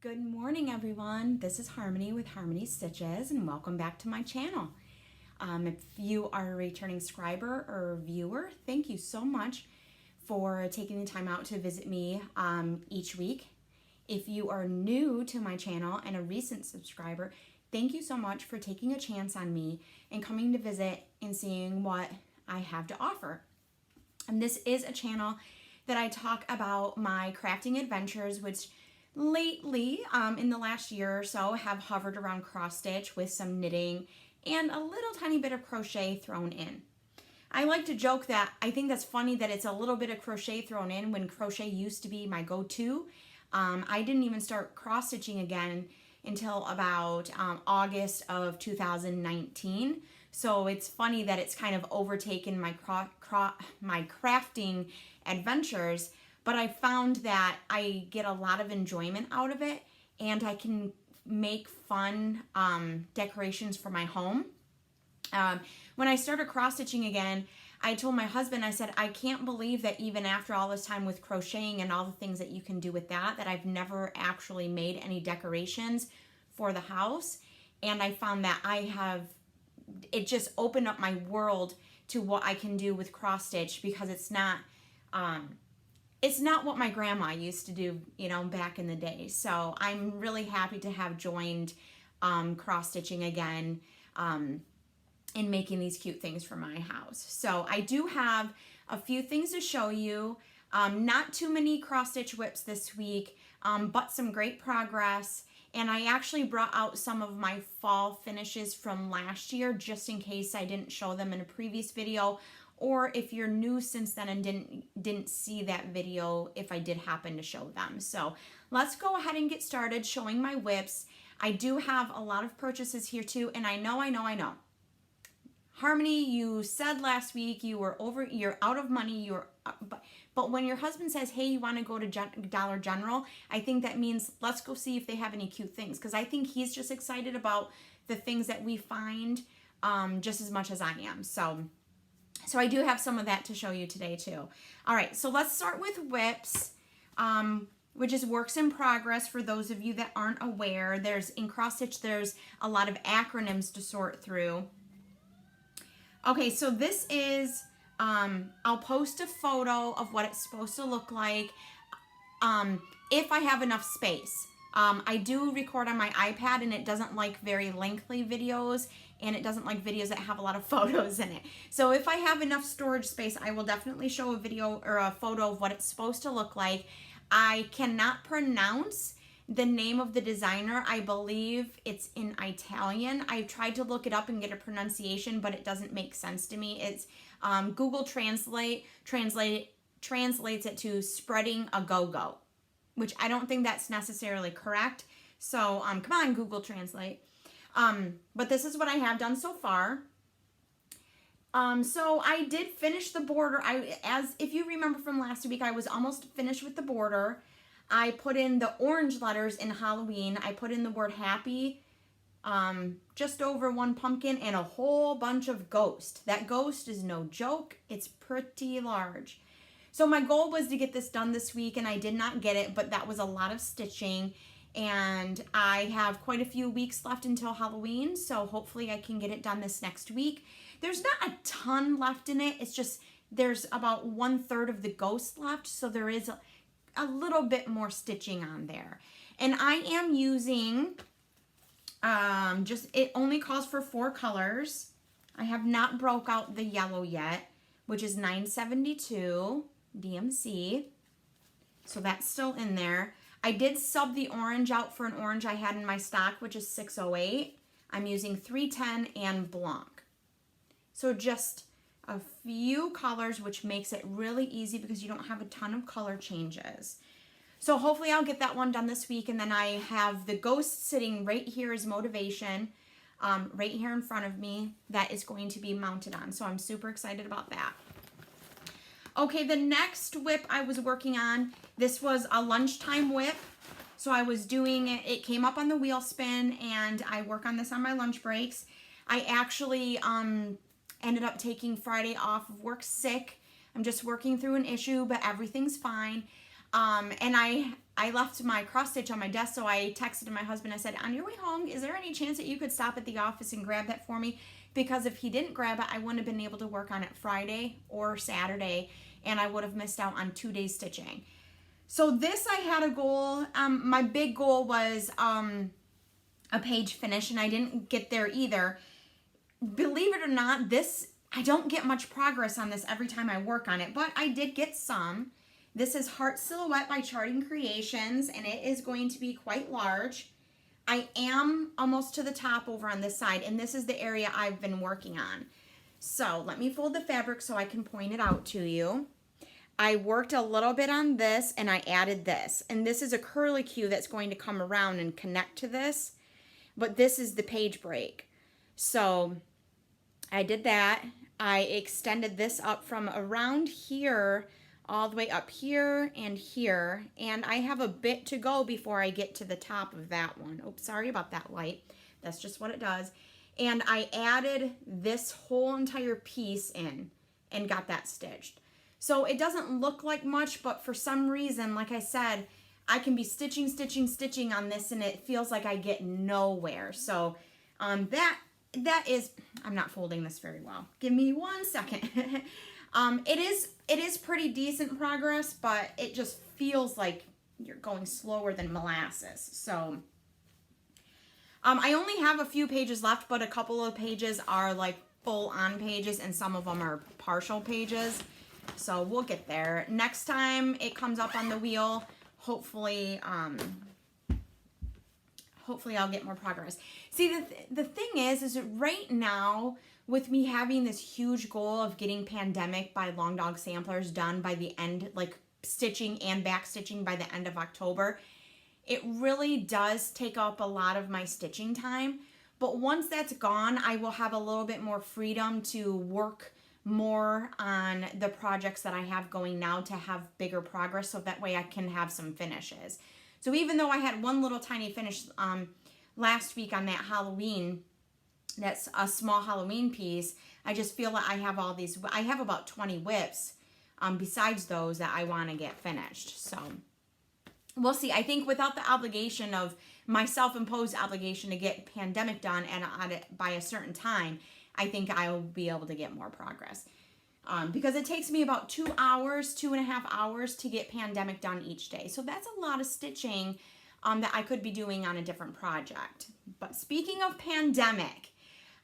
Good morning, everyone. This is Harmony with Harmony Stitches, and welcome back to my channel. If you are a returning subscriber or viewer, thank you so much for taking the time out to visit me each week. If you are new to my channel and a recent subscriber, thank you so much for taking a chance on me and coming to visit and seeing what I have to offer. And this is a channel that I talk about my crafting adventures, which lately, in the last year or so, have hovered around cross stitch with some knitting and a little tiny bit of crochet thrown in. I like to joke that I think that's funny that it's a little bit of crochet thrown in when crochet used to be my go-to. I didn't even start cross stitching again until about August of 2019. So it's funny that it's kind of overtaken my my crafting adventures. But I found that I get a lot of enjoyment out of it, and I can make fun decorations for my home. When I started cross-stitching again, I told my husband, I said, I can't believe that even after all this time with crocheting and all the things that you can do with that I've never actually made any decorations for the house. And I found that it just opened up my world to what I can do with cross-stitch, because it's not what my grandma used to do, back in the day. So I'm really happy to have joined cross-stitching again in making these cute things for my house. So I do have a few things to show you. Not too many cross-stitch whips this week, but some great progress. And I actually brought out some of my fall finishes from last year, just in case I didn't show them in a previous video, or if you're new since then and didn't see that video, if I did happen to show them. So let's go ahead and get started showing my whips. I do have a lot of purchases here too, and I know. Harmony, you said last week you're out of money, but when your husband says, hey, you want to go to Dollar General, I think that means let's go see if they have any cute things, because I think he's just excited about the things that we find just as much as I am. So I do have some of that to show you today too. All right, so let's start with whips, which is works in progress for those of you that aren't aware. In cross stitch, there's a lot of acronyms to sort through. Okay, so this is, I'll post a photo of what it's supposed to look like if I have enough space. I do record on my iPad, and it doesn't like very lengthy videos, and it doesn't like videos that have a lot of photos in it. So if I have enough storage space, I will definitely show a video or a photo of what it's supposed to look like. I cannot pronounce the name of the designer. I believe it's in Italian. I've tried to look it up and get a pronunciation, but it doesn't make sense to me. It's Google translates it to spreading a go-go, which I don't think that's necessarily correct. So come on, Google Translate. But this is what I have done so far. So I did finish the border. If you remember from last week, I was almost finished with the border. I put in the orange letters in Halloween. I put in the word happy, just over one pumpkin, and a whole bunch of ghost. That ghost is no joke. It's pretty large. So my goal was to get this done this week, and I did not get it, but that was a lot of stitching, and I have quite a few weeks left until Halloween, so hopefully I can get it done this next week. There's not a ton left in it. It's just there's about 1/3 of the ghost left, so there is a little bit more stitching on there. And I am using, it only calls for 4 colors. I have not broke out the yellow yet, which is 972 DMC. So that's still in there. I did sub the orange out for an orange I had in my stock, which is 608. I'm using 310 and Blanc. So just a few colors, which makes it really easy because you don't have a ton of color changes. So hopefully I'll get that one done this week, and then I have the ghost sitting right here as motivation, right here in front of me, that is going to be mounted on. So I'm super excited about that. Okay, the next whip I was working on, this was a lunchtime whip. So I was doing it, it came up on the wheel spin, and I work on this on my lunch breaks. I actually ended up taking Friday off of work sick. I'm just working through an issue, but everything's fine. And I left my cross stitch on my desk, so I texted my husband. I said, on your way home, is there any chance that you could stop at the office and grab that for me? Because if he didn't grab it, I wouldn't have been able to work on it Friday or Saturday, and I would have missed out on 2 days stitching. So this, I had a goal. My big goal was a page finish, and I didn't get there either. Believe it or not, I don't get much progress on this every time I work on it, but I did get some. This is Heart Silhouette by Charting Creations, and it is going to be quite large. I am almost to the top over on this side, and this is the area I've been working on. So let me fold the fabric so I can point it out to you. I worked a little bit on this, and I added this. And this is a curlicue that's going to come around and connect to this, but this is the page break. So I did that. I extended this up from around here all the way up here, and I have a bit to go before I get to the top of that one. Oops, sorry about that light. That's just what it does. And I added this whole entire piece in and got that stitched. So it doesn't look like much, but for some reason, like I said, I can be stitching on this, and it feels like I get nowhere. So that is, I'm not folding this very well. Give me 1 second. It is pretty decent progress, but it just feels like you're going slower than molasses. So I only have a few pages left, but a couple of pages are like full on pages, and some of them are partial pages. So we'll get there. Next time it comes up on the wheel, hopefully I'll get more progress. See, the thing is right now, with me having this huge goal of getting Pandemic by Long Dog Samplers done by the end, like stitching and back stitching by the end of October, it really does take up a lot of my stitching time. But once that's gone, I will have a little bit more freedom to work more on the projects that I have going now to have bigger progress, so that way I can have some finishes. So even though I had one little tiny finish last week on that Halloween, that's a small Halloween piece, I just feel that I have all these, I have about 20 whips besides those that I want to get finished. So we'll see. I think without the obligation of my self-imposed obligation to get Pandemic done and by a certain time, I think I will be able to get more progress. Because it takes me about 2 hours, 2.5 hours to get Pandemic done each day. So that's a lot of stitching that I could be doing on a different project. But speaking of Pandemic,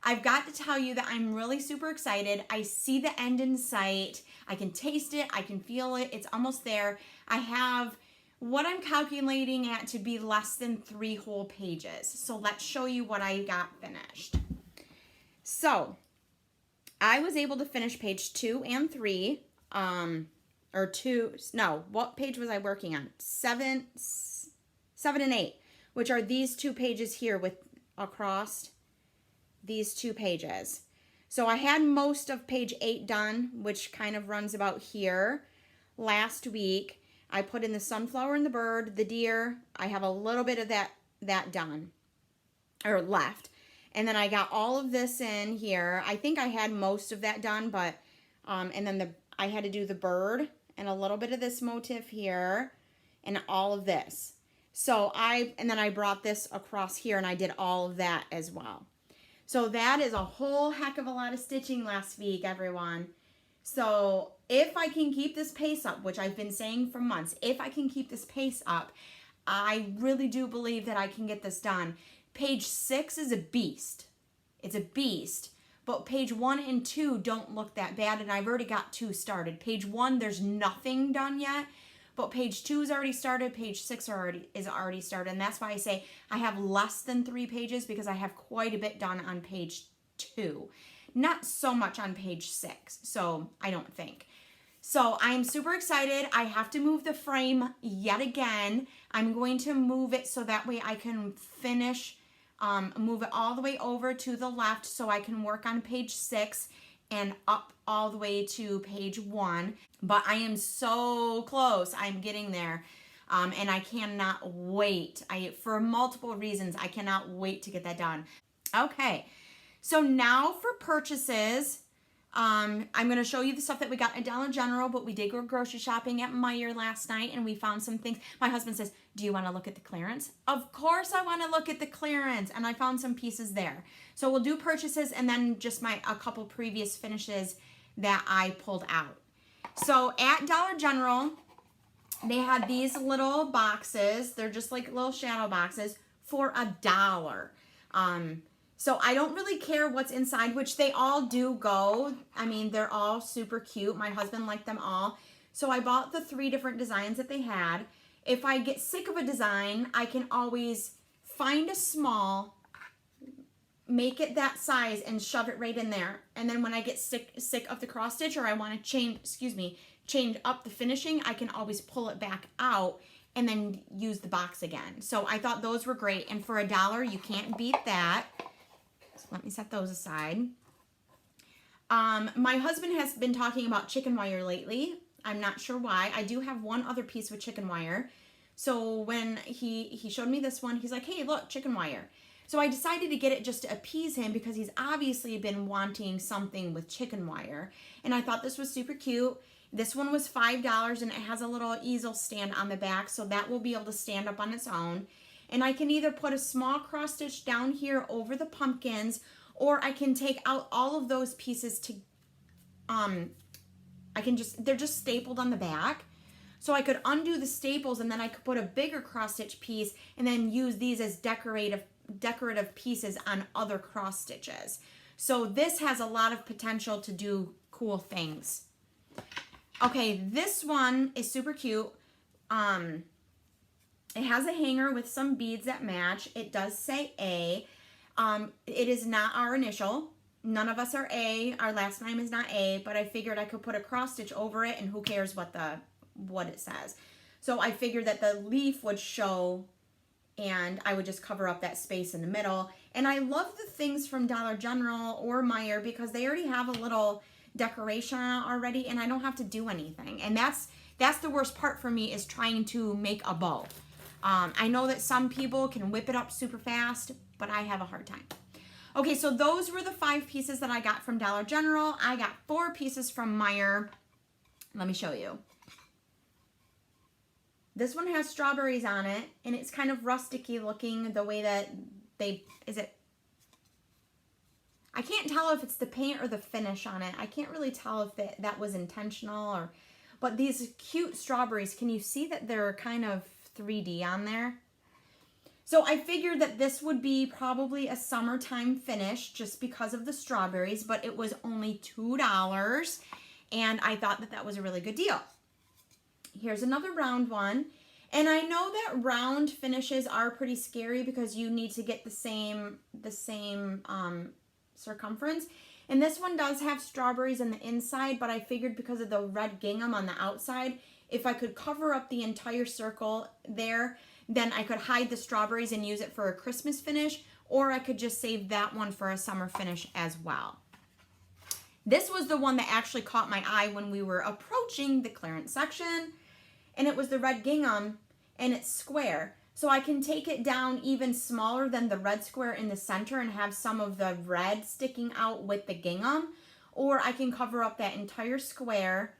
I've got to tell you that I'm really super excited. I see the end in sight. I can taste it. I can feel it. It's almost there. I have what I'm calculating at to be less than 3 whole pages. So let's show you what I got finished. So I was able to finish page 2 and 3, what page was I working on? 7 and 8, which are these 2 pages here with across these 2 pages. So I had most of page 8 done, which kind of runs about here. Last week, I put in the sunflower and the bird, the deer. I have a little bit of that done, or left. And then I got all of this in here. I think I had most of that done, but, and then I had to do the bird and a little bit of this motif here and all of this. So and then I brought this across here and I did all of that as well. So that is a whole heck of a lot of stitching last week, everyone. So if I can keep this pace up, which I've been saying for months, if I can keep this pace up, I really do believe that I can get this done. Page 6 is a beast. It's a beast. But page 1 and 2 don't look that bad, and I've already got 2 started. Page 1, there's nothing done yet, but page 2 is already started. Page 6 is already started, and that's why I say I have less than 3 pages because I have quite a bit done on page 2. Not so much on page 6, so I don't think. So I'm super excited. I have to move the frame yet again. I'm going to move it so that way I can finish, move it all the way over to the left so I can work on page 6 and up all the way to page 1. But I am so close. I'm getting there. And I cannot wait. For multiple reasons, I cannot wait to get that done. Okay. So now for purchases, I'm going to show you the stuff that we got at Dollar General, but we did go grocery shopping at Meijer last night, and we found some things. My husband says, do you want to look at the clearance? Of course I want to look at the clearance, and I found some pieces there. So we'll do purchases and then just a couple previous finishes that I pulled out. So at Dollar General, they had these little boxes. They're just like little shadow boxes for $1. So I don't really care what's inside, which they all do go. I mean, they're all super cute. My husband liked them all. So I bought the 3 different designs that they had. If I get sick of a design, I can always find a small, make it that size, and shove it right in there. And then when I get sick of the cross stitch, or I want to change up the finishing, I can always pull it back out and then use the box again. So I thought those were great. And for $1, you can't beat that. So let me set those aside. My husband has been talking about chicken wire lately. I'm not sure why. I do have one other piece with chicken wire. So when he showed me this one, he's like, hey, look, chicken wire. So I decided to get it just to appease him because he's obviously been wanting something with chicken wire. And I thought this was super cute. This one was $5, and it has a little easel stand on the back, so that will be able to stand up on its own. And I can either put a small cross stitch down here over the pumpkins, or I can take out all of those pieces to, they're just stapled on the back. So I could undo the staples, and then I could put a bigger cross stitch piece and then use these as decorative pieces on other cross stitches. So this has a lot of potential to do cool things. Okay, this one is super cute. It has a hanger with some beads that match. It does say A. It is not our initial. None of us are A. Our last name is not A, but I figured I could put a cross stitch over it, and who cares what it says. So I figured that the leaf would show, and I would just cover up that space in the middle. And I love the things from Dollar General or Meijer because they already have a little decoration on it already, and I don't have to do anything. And that's the worst part for me, is trying to make a bow. I know that some people can whip it up super fast, but I have a hard time. Okay, so those were the 5 pieces that I got from Dollar General. I got 4 pieces from Meijer. Let me show you. This one has strawberries on it, and it's kind of rusticy looking the way that I can't tell if it's the paint or the finish on it. I can't really tell if that was intentional but these cute strawberries, can you see that they're kind of 3D on there? So I figured that this would be probably a summertime finish just because of the strawberries, but it was only $2, and I thought that was a really good deal. Here's another round one, and I know that round finishes are pretty scary because you need to get the same circumference. And this one does have strawberries on the inside, but I figured because of the red gingham on the outside, if I could cover up the entire circle there, then I could hide the strawberries and use it for a Christmas finish, or I could just save that one for a summer finish as well. This was the one that actually caught my eye when we were approaching the clearance section, and it was the red gingham, and it's square. So I can take it down even smaller than the red square in the center and have some of the red sticking out with the gingham, or I can cover up that entire square,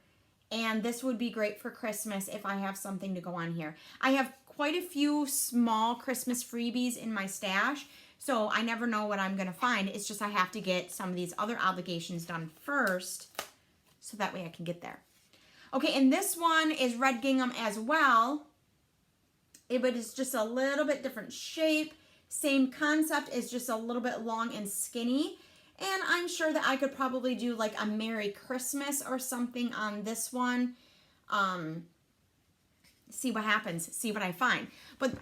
and this would be great for Christmas if I have something to go on here. I have quite a few small Christmas freebies in my stash, so I never know what I'm going to find. It's just I have to get some of these other obligations done first, so that way I can get there. Okay, and this one is red gingham as well. But it's just a little bit different shape. Same concept, is just a little bit long and skinny. And I'm sure that I could probably do like a Merry Christmas or something on this one. See what happens, see what I find.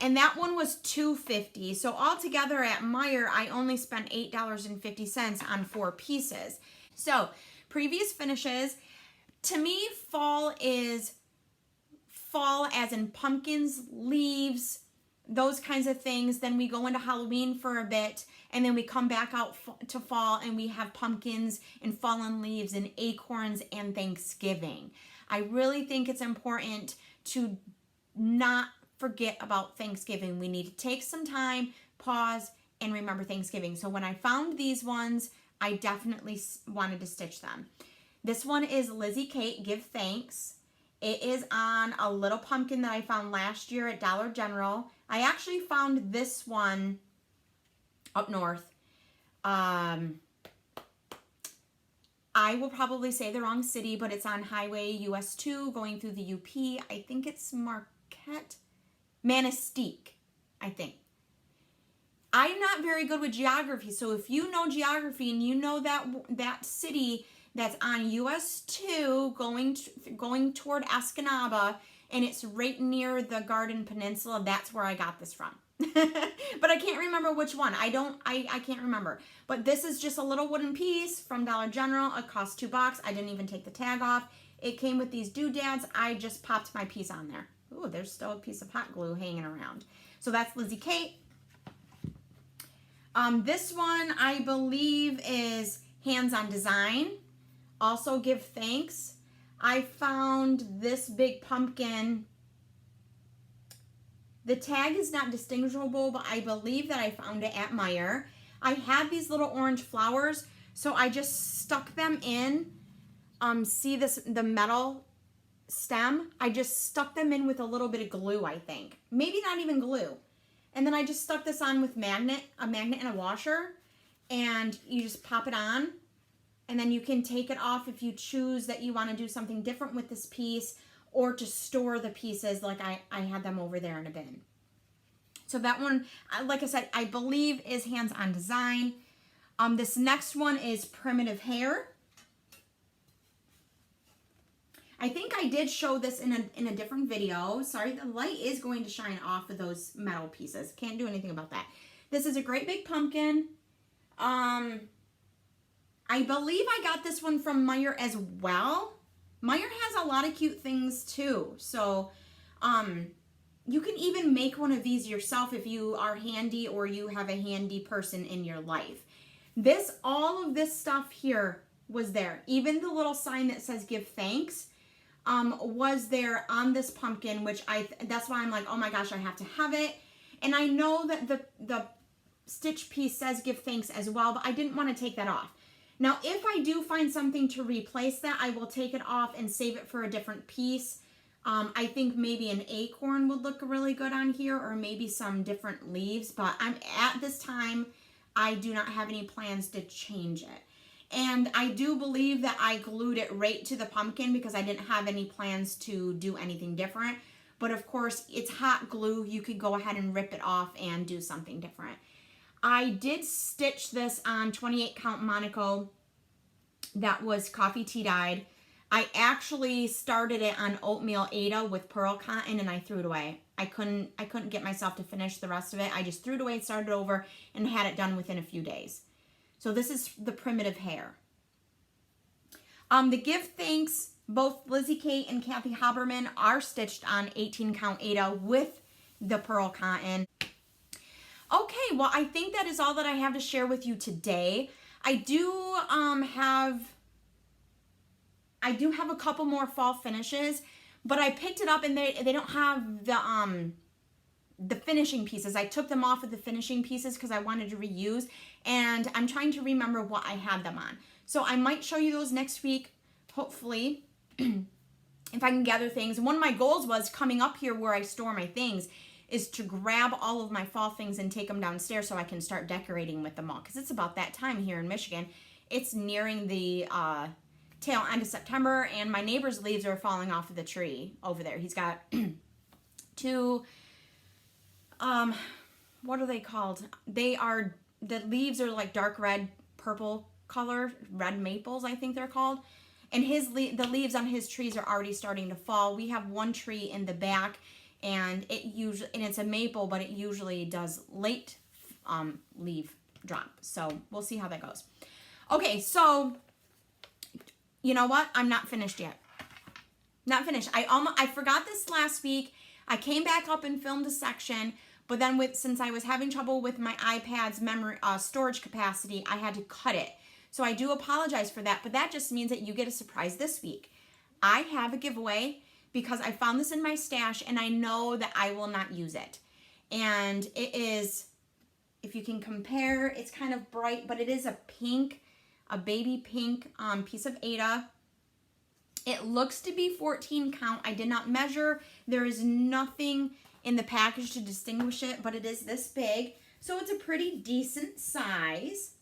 And that one was $2.50. So altogether at Meijer, I only spent $8.50 on 4 pieces. So previous finishes, to me, fall as in pumpkins, leaves, those kinds of things. Then we go into Halloween for a bit, and then we come back out to fall, and we have pumpkins and fallen leaves and acorns and Thanksgiving. I really think it's important to not forget about Thanksgiving. We need to take some time, pause, and remember Thanksgiving. So when I found these ones, I definitely wanted to stitch them. This one is Lizzie Kate, Give Thanks. It is on a little pumpkin that I found last year at Dollar General. I actually found this one up north. I will probably say the wrong city, but it's on Highway US 2 going through the UP. I think it's Marquette, Manistee, I think. I'm not very good with geography, so if you know geography and you know that city that's on US 2 going toward Escanaba, and it's right near the Garden Peninsula, that's where I got this from. But I can't remember which one. I can't remember. But this is just a little wooden piece from Dollar General. It cost $2. I didn't even take the tag off. It came with these doodads. I just popped my piece on there. Ooh, there's still a piece of hot glue hanging around. So that's Lizzie Kate. This one I believe is Hands on Design. Also Give Thanks. I found this big pumpkin. The tag is not distinguishable, but I believe that I found it at Meijer. I had these little orange flowers, so I just stuck them in. See this, the metal stem? I just stuck them in with a little bit of glue, I think. Maybe not even glue. And then I just stuck this on with a magnet and a washer, and you just pop it on. And then you can take it off if you choose that you want to do something different with this piece, or to store the pieces like I had them over there in a bin. So that one, like I said, I believe is Hands on Design. This next one is Primitive Hair. I think I did show this in a different video. Sorry, the light is going to shine off of those metal pieces. Can't do anything about that. This is a great big pumpkin. I believe I got this one from Meijer as well. Meijer has a lot of cute things too. So you can even make one of these yourself if you are handy or you have a handy person in your life. All of this stuff here was there. Even the little sign that says Give Thanks was there on this pumpkin, which that's why I'm like, oh my gosh, I have to have it. And I know that the stitch piece says Give Thanks as well, but I didn't want to take that off. Now, if I do find something to replace that, I will take it off and save it for a different piece. I think maybe an acorn would look really good on here, or maybe some different leaves, but at this time, I do not have any plans to change it. And I do believe that I glued it right to the pumpkin because I didn't have any plans to do anything different. But of course, it's hot glue. You could go ahead and rip it off and do something different. I did stitch this on 28 count Monaco that was coffee tea dyed. I actually started it on oatmeal Aida with pearl cotton, and I threw it away. I couldn't get myself to finish the rest of it. I just threw it away, started over, and had it done within a few days. So this is the Primitive Hair. The Give Thanks, both Lizzie Kate and Kathy Haberman are stitched on 18 count Aida with the pearl cotton. Okay, well, I think that is all that I have to share with you today. I do have a couple more fall finishes, but I picked it up and they don't have the finishing pieces. I took them off of the finishing pieces because I wanted to reuse, and I'm trying to remember what I had them on. So I might show you those next week, hopefully, if I can gather things. One of my goals was coming up here where I store my things is to grab all of my fall things and take them downstairs so I can start decorating with them all, because it's about that time here in Michigan. It's nearing the tail end of September, and my neighbor's leaves are falling off of the tree over there. He's got two, what are they called? The leaves are like dark red, purple color, red maples, I think they're called. And the leaves on his trees are already starting to fall. We have one tree in the back, and it's a maple, but it usually does late leaf drop. So we'll see how that goes. Okay, so you know what? I'm not finished yet. Not finished. I forgot this last week. I came back up and filmed a section, but then since I was having trouble with my iPad's memory storage capacity, I had to cut it. So I do apologize for that, but that just means that you get a surprise this week. I have a giveaway because I found this in my stash and I know that I will not use it. And it is, if you can compare, it's kind of bright, but it is a pink a baby pink piece of Aida. It looks to be 14 count. I did not measure. There is nothing in the package to distinguish it, but it is this big. So it's a pretty decent size.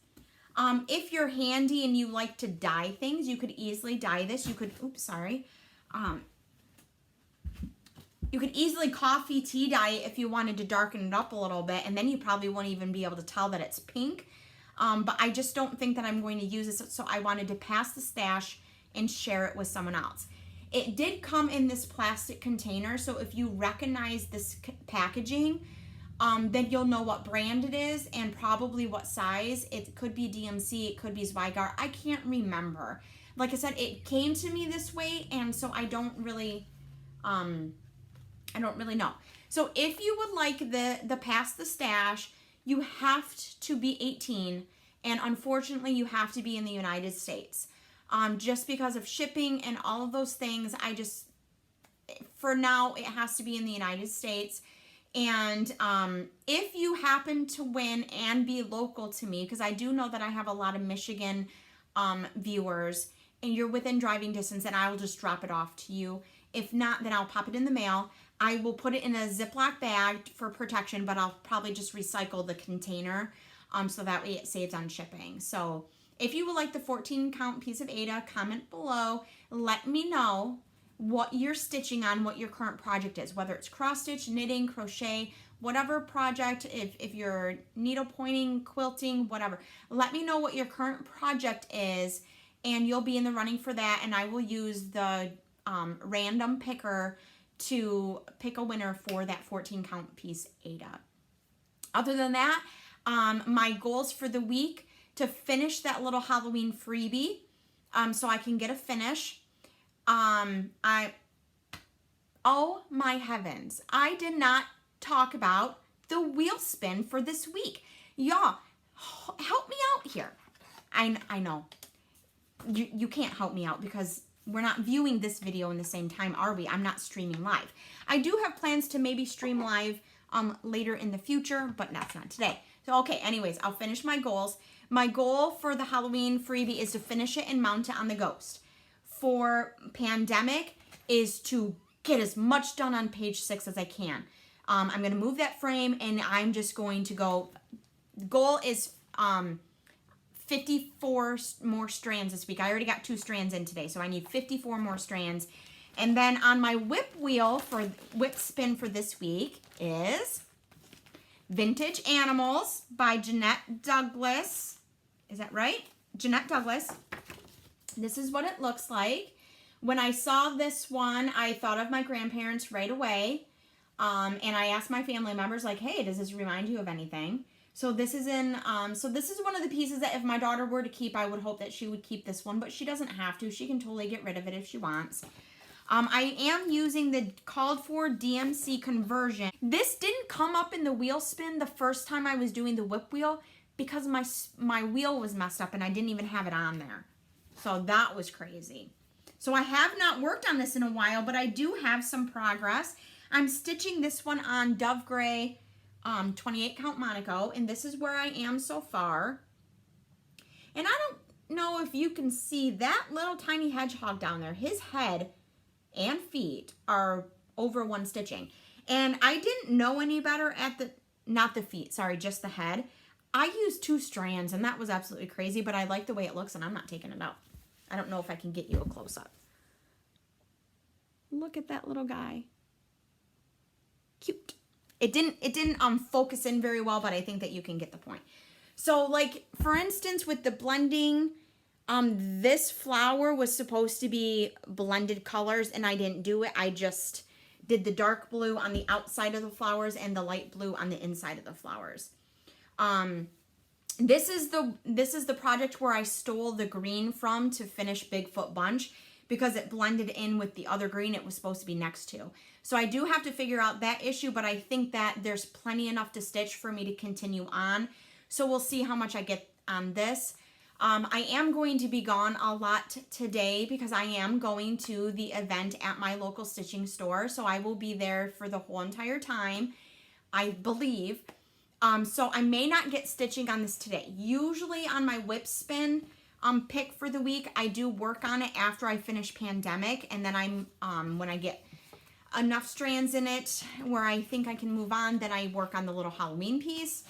If you're handy and you like to dye things, you could easily dye this. You could, oops, sorry. You could easily coffee tea dye it if you wanted to darken it up a little bit, and then you probably won't even be able to tell that it's pink. But I just don't think that I'm going to use this, so I wanted to pass the stash and share it with someone else. It did come in this plastic container, so if you recognize this packaging, then you'll know what brand it is and probably what size. It could be DMC, it could be Zweigart. I can't remember. Like I said, it came to me this way, and so I don't really know. So if you would like the pass the stash, you have to be 18, and unfortunately you have to be in the United States. Just because of shipping and all of those things, for now, it has to be in the United States. And if you happen to win and be local to me, because I do know that I have a lot of Michigan viewers, and you're within driving distance, then I will just drop it off to you. If not, then I'll pop it in the mail. I will put it in a Ziploc bag for protection, but I'll probably just recycle the container so that way it saves on shipping. So if you would like the 14 count piece of Aida, comment below. Let me know what you're stitching on, what your current project is, whether it's cross stitch, knitting, crochet, whatever project, if you're needle pointing, quilting, whatever. Let me know what your current project is, and you'll be in the running for that, and I will use the random picker to pick a winner for that 14 count piece Aida. Other than that, my goals for the week: to finish that little Halloween freebie so I can get a finish. Oh my heavens, I did not talk about the wheel spin for this week. Y'all, help me out here. I know you can't help me out because we're not viewing this video in the same time, are we? I'm not streaming live. I do have plans to maybe stream live later in the future, but that's not today. So okay, anyways, I'll finish my goals. My goal for the Halloween freebie is to finish it and mount it on the ghost. For pandemic is to get as much done on page 6 as I can. I'm going to move that frame, and I'm just going to go. Goal is 54 more strands this week. I already got 2 strands in today, so I need 54 more strands. And then on my whip wheel for whip spin for this week is Vintage Animals by Jeannette Douglas. Is that right? Jeannette Douglas. This is what it looks like. When I saw this one, I thought of my grandparents right away. And I asked my family members, like, hey, does this remind you of anything? So this is this is one of the pieces that if my daughter were to keep, I would hope that she would keep this one, but she doesn't have to. She can totally get rid of it if she wants. I am using the called for DMC conversion. This didn't come up in the wheel spin the first time I was doing the whip wheel because my wheel was messed up and I didn't even have it on there. So that was crazy. So I have not worked on this in a while, but I do have some progress. I'm stitching this one on Dove Gray 28 count Monaco, and this is where I am so far. And I don't know if you can see that little tiny hedgehog down there. His head and feet are over 1 stitching. And I didn't know any better at not the feet, sorry, just the head. I used 2 strands, and that was absolutely crazy, but I like the way it looks, and I'm not taking it out. I don't know if I can get you a close-up. Look at that little guy. Cute. It didn't focus in very well, but I think that you can get the point. So, like, for instance, with the blending, this flower was supposed to be blended colors, and I didn't do it. I just did the dark blue on the outside of the flowers and the light blue on the inside of the flowers. This is the project where I stole the green from to finish Bigfoot Bunch because it blended in with the other green it was supposed to be next to. So I do have to figure out that issue, but I think that there's plenty enough to stitch for me to continue on. So we'll see how much I get on this. I am going to be gone a lot today because I am going to the event at my local stitching store. So I will be there for the whole entire time, I believe. So I may not get stitching on this today. Usually on my whip spin, pick for the week. I do work on it after I finish Pandemic, and then when I get enough strands in it where I think I can move on, then I work on the little Halloween piece.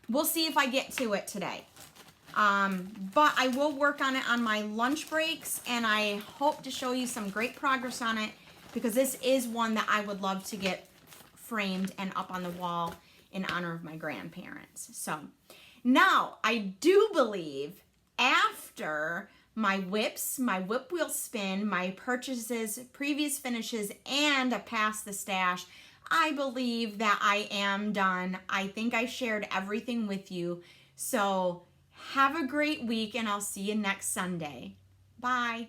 We'll see if I get to it today. But I will work on it on my lunch breaks, and I hope to show you some great progress on it, because this is one that I would love to get framed and up on the wall in honor of my grandparents. So now I do believe after my whips, my whip wheel spin, my purchases, previous finishes, and a pass the stash, I believe that I am done. I think I shared everything with you. So have a great week, and I'll see you next Sunday. Bye.